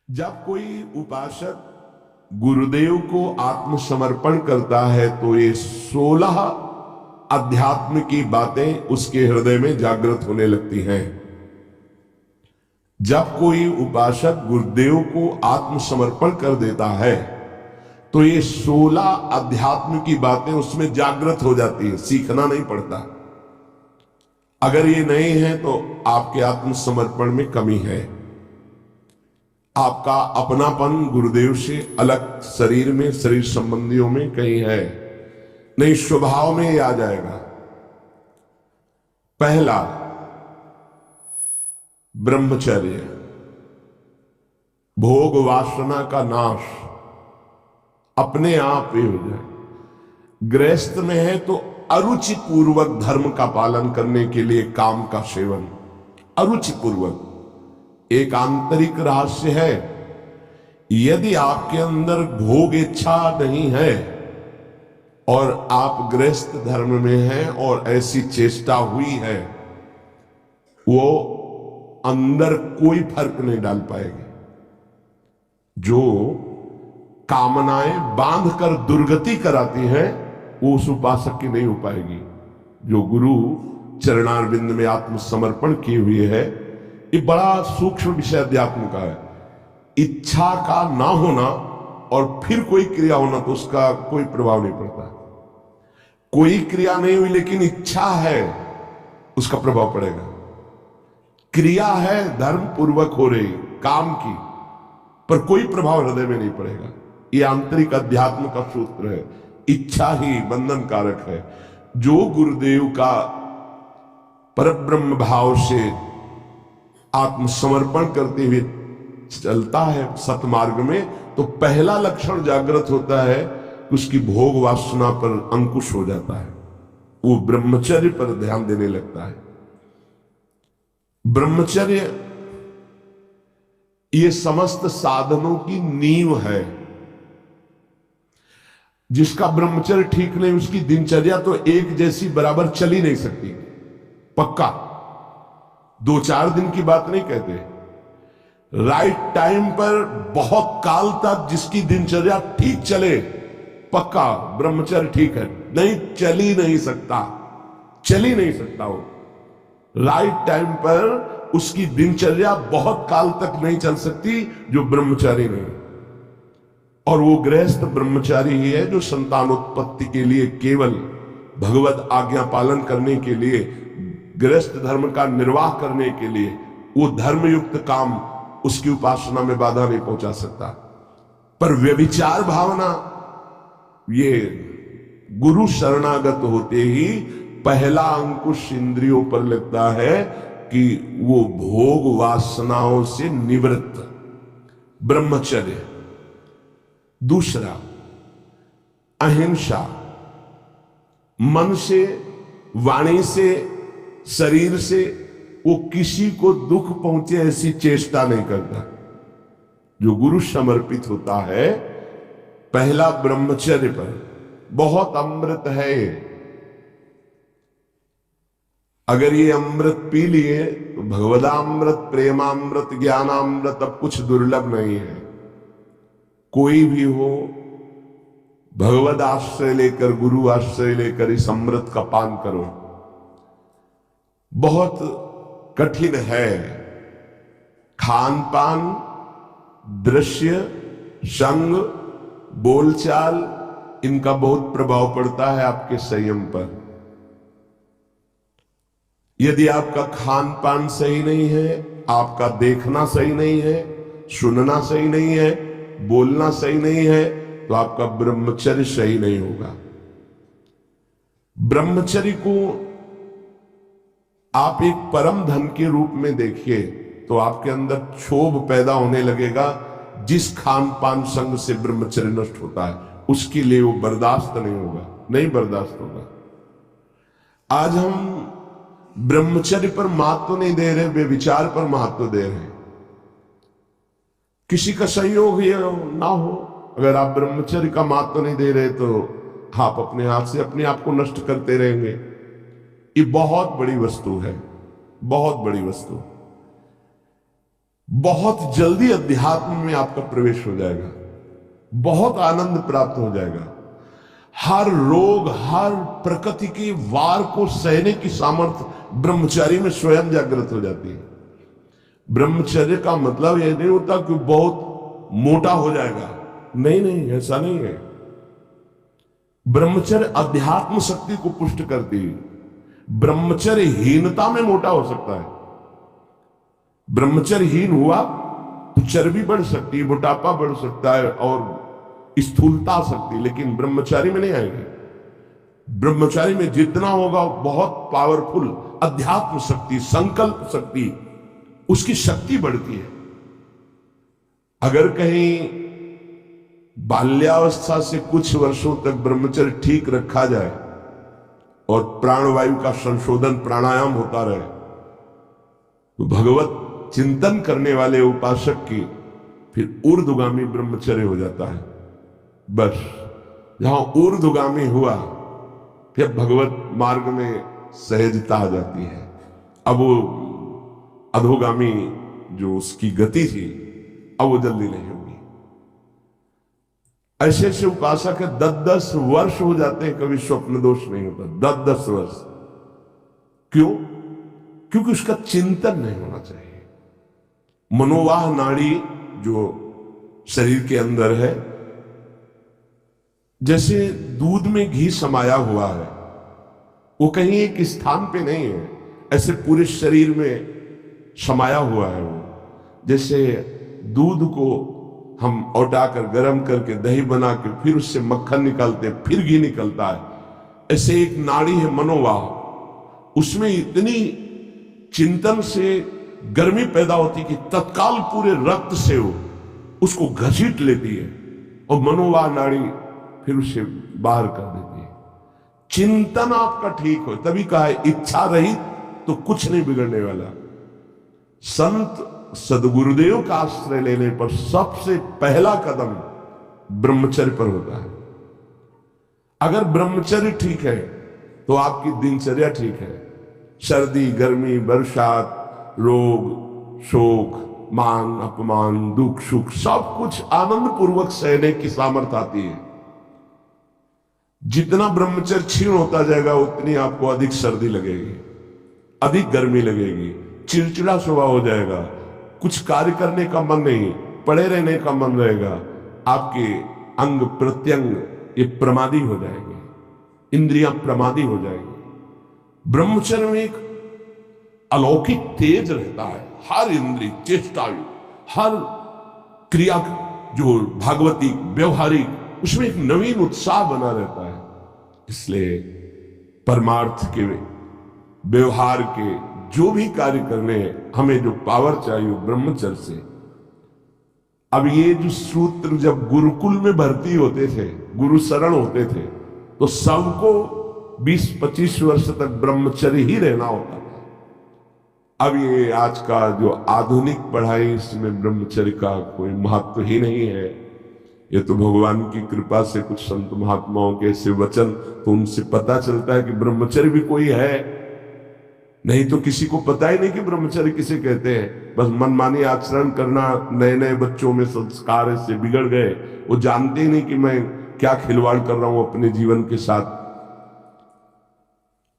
जब कोई उपासक गुरुदेव को आत्मसमर्पण करता है तो ये 16 अध्यात्म की बातें उसके हृदय में जागृत होने लगती हैं। जब कोई उपासक गुरुदेव को आत्मसमर्पण कर देता है तो ये 16 अध्यात्म की बातें उसमें जागृत हो जाती है। सीखना नहीं पड़ता। अगर ये नहीं है तो आपके आत्मसमर्पण में कमी है। आपका अपनापन गुरुदेव से अलग शरीर में, शरीर संबंधियों में कहीं है नहीं। स्वभाव में ये आ जाएगा। पहला, ब्रह्मचर्य, भोग वासना का नाश अपने आप ही हो जाए। गृहस्थ में है तो अरुचि पूर्वक धर्म का पालन करने के लिए काम का सेवन, अरुचि पूर्वक, एक आंतरिक रहस्य है। यदि आपके अंदर भोग इच्छा नहीं है और आप गृहस्थ धर्म में हैं और ऐसी चेष्टा हुई है, वो अंदर कोई फर्क नहीं डाल पाएगी। जो कामनाएं बांध कर दुर्गति कराती हैं वो उस उपासक की नहीं हो पाएगी। जो गुरु चरणारविंद में आत्मसमर्पण किए हुए है, ये बड़ा सूक्ष्म विषय अध्यात्म का है। इच्छा का ना होना और फिर कोई क्रिया होना तो उसका कोई प्रभाव नहीं पड़ता। कोई क्रिया नहीं हुई लेकिन इच्छा है, उसका प्रभाव पड़ेगा। क्रिया है धर्म पूर्वक हो रही काम की, पर कोई प्रभाव हृदय में नहीं पड़ेगा। ये आंतरिक अध्यात्म का सूत्र है। इच्छा ही बंधन कारक है। जो गुरुदेव का परब्रह्म भाव से आत्मसमर्पण करते हुए चलता है सतमार्ग में, तो पहला लक्षण जागृत होता है कि उसकी भोग वासना पर अंकुश हो जाता है। वो ब्रह्मचर्य पर ध्यान देने लगता है। ब्रह्मचर्य ये समस्त साधनों की नींव है। जिसका ब्रह्मचर्य ठीक नहीं, उसकी दिनचर्या तो एक जैसी बराबर चल ही नहीं सकती। पक्का 2-4 दिन की बात नहीं कहते। राइट टाइम पर बहुत काल तक जिसकी दिनचर्या ठीक चले, पक्का ब्रह्मचर्य ठीक है। नहीं, चल ही नहीं सकता, चल ही नहीं सकता। वो राइट टाइम पर उसकी दिनचर्या बहुत काल तक नहीं चल सकती जो ब्रह्मचारी नहीं। और वो गृहस्थ ब्रह्मचारी ही है जो संतानोत्पत्ति के लिए, केवल भगवत आज्ञा पालन करने के लिए, गृहस्थ धर्म का निर्वाह करने के लिए, वो धर्मयुक्त काम उसकी उपासना में बाधा नहीं पहुंचा सकता। पर व्यभिचार भावना, ये गुरु शरणागत होते ही पहला अंकुश इंद्रियों पर लगता है कि वो भोग वासनाओं से निवृत्त, ब्रह्मचर्य। दूसरा, अहिंसा। मन से, वाणी से, शरीर से वो किसी को दुख पहुंचे ऐसी चेष्टा नहीं करता। जो गुरु समर्पित होता है, पहला ब्रह्मचर्य पर। बहुत अमृत है। अगर ये अमृत पी लिए तो भगवदामृत, प्रेमामृत, ज्ञानामृत अब कुछ दुर्लभ नहीं है। कोई भी हो, भगवद आश्रय लेकर, गुरु आश्रय लेकर इस अमृत का पान करो। बहुत कठिन है। खान पान, दृश्य, संग, बोलचाल, इनका बहुत प्रभाव पड़ता है आपके संयम पर। यदि आपका खान पान सही नहीं है, आपका देखना सही नहीं है, सुनना सही नहीं है, बोलना सही नहीं है, तो आपका ब्रह्मचर्य सही नहीं होगा। ब्रह्मचर्य को आप एक परम धन के रूप में देखिए तो आपके अंदर क्षोभ पैदा होने लगेगा। जिस खान पान संग से ब्रह्मचर्य नष्ट होता है, उसके लिए वो बर्दाश्त नहीं होगा, नहीं बर्दाश्त होगा। आज हम ब्रह्मचर्य पर महत्व नहीं दे रहे, व्यभिचार पर महत्व दे रहे हैं। किसी का संयोग ये ना हो, अगर आप ब्रह्मचर्य का महत्व नहीं दे रहे तो आप अपने हाथ से अपने आप को नष्ट करते रहेंगे। ये बहुत बड़ी वस्तु है, बहुत बड़ी वस्तु। बहुत जल्दी अध्यात्म में आपका प्रवेश हो जाएगा, बहुत आनंद प्राप्त हो जाएगा। हर रोग, हर प्रकृति के वार को सहने की सामर्थ्य ब्रह्मचारी में स्वयं जागृत हो जाती है। ब्रह्मचर्य का मतलब यह नहीं होता कि बहुत मोटा हो जाएगा, नहीं नहीं, ऐसा नहीं है। ब्रह्मचर्य अध्यात्म शक्ति को पुष्ट करती है। ब्रह्मचर्यहीनता में मोटा हो सकता है। ब्रह्मचर्यहीन हुआ तो चर्बी बढ़ सकती है, मोटापा बढ़ सकता है और स्थूलता आ सकती है, लेकिन ब्रह्मचारी में नहीं आएगी। ब्रह्मचारी में जितना होगा बहुत पावरफुल अध्यात्म शक्ति, संकल्प शक्ति, उसकी शक्ति बढ़ती है। अगर कहीं बाल्यावस्था से कुछ वर्षों तक ब्रह्मचर्य ठीक रखा जाए और प्राणवायु का संशोधन, प्राणायाम होता रहे, तो भगवत चिंतन करने वाले उपासक की फिर ऊर्ध्वगामी ब्रह्मचर्य हो जाता है। बस जहां ऊर्ध्वगामी हुआ फिर भगवत मार्ग में सहजता आ जाती है। अब वो अधोगामी जो उसकी गति थी, अब वो जल्दी नहीं होगी। ऐसे ऐसे उपासक है 10-10 वर्ष हो जाते हैं, कभी स्वप्न दोष नहीं होता। 10-10 वर्ष क्यों? क्योंकि उसका चिंतन नहीं होना चाहिए। मनोवाह नाड़ी जो शरीर के अंदर है, जैसे दूध में घी समाया हुआ है, वो कहीं एक स्थान पे नहीं है, ऐसे पूरे शरीर में समाया हुआ है वो। जैसे दूध को हम औटाकर गर्म करके दही बना के फिर उससे मक्खन निकालते हैं, फिर घी निकलता है, ऐसे एक नाड़ी है मनोवाह, उसमें इतनी चिंतन से गर्मी पैदा होती कि तत्काल पूरे रक्त से वो उसको घसीट लेती है और मनोवाह नाड़ी फिर उसे बाहर कर देती है। चिंतन आपका ठीक हो, तभी कहा है इच्छा रही तो कुछ नहीं बिगड़ने वाला। संत सदगुरुदेव का आश्रय लेने पर सबसे पहला कदम ब्रह्मचर्य पर होता है। अगर ब्रह्मचर्य ठीक है तो आपकी दिनचर्या ठीक है। सर्दी, गर्मी, बरसात, रोग, शोक, मान अपमान, दुख सुख, सब कुछ आनंद पूर्वक सहने की सामर्थ्य आती है। जितना ब्रह्मचर्य क्षीण होता जाएगा उतनी आपको अधिक सर्दी लगेगी, अधिक गर्मी लगेगी, चिड़चिड़ा स्वभाव हो जाएगा, कुछ कार्य करने का मन नहीं, पड़े रहने का मन रहेगा, आपके अंग प्रत्यंग ये प्रमादी हो जाएंगे, इंद्रियां प्रमादी हो जाएंगी। ब्रह्मचर्य में एक अलौकिक तेज रहता है। हर इंद्रिय, चेष्टा, हर क्रिया जो भागवतिक, व्यवहारिक, उसमें एक नवीन उत्साह बना रहता है। इसलिए परमार्थ के, व्यवहार के जो भी कार्य करने हैं, हमें जो पावर चाहिए ब्रह्मचर्य से। अब ये जो सूत्र जब गुरुकुल में भर्ती होते थे, गुरु शरण होते थे, तो सबको 20-25 वर्ष तक ब्रह्मचर्य ही रहना होता था। अब ये आज का जो आधुनिक पढ़ाई, इसमें ब्रह्मचर्य का कोई महत्व ही नहीं है। ये तो भगवान की कृपा से कुछ संत महात्माओं के ऐसे वचन, तो उनसे पता चलता है कि ब्रह्मचर्य भी कोई है, नहीं तो किसी को पता ही नहीं कि ब्रह्मचर्य किसे कहते हैं। बस मनमानी आचरण करना, नए नए बच्चों में संस्कार ऐसे बिगड़ गए, वो जानते ही नहीं कि मैं क्या खिलवाड़ कर रहा हूं अपने जीवन के साथ।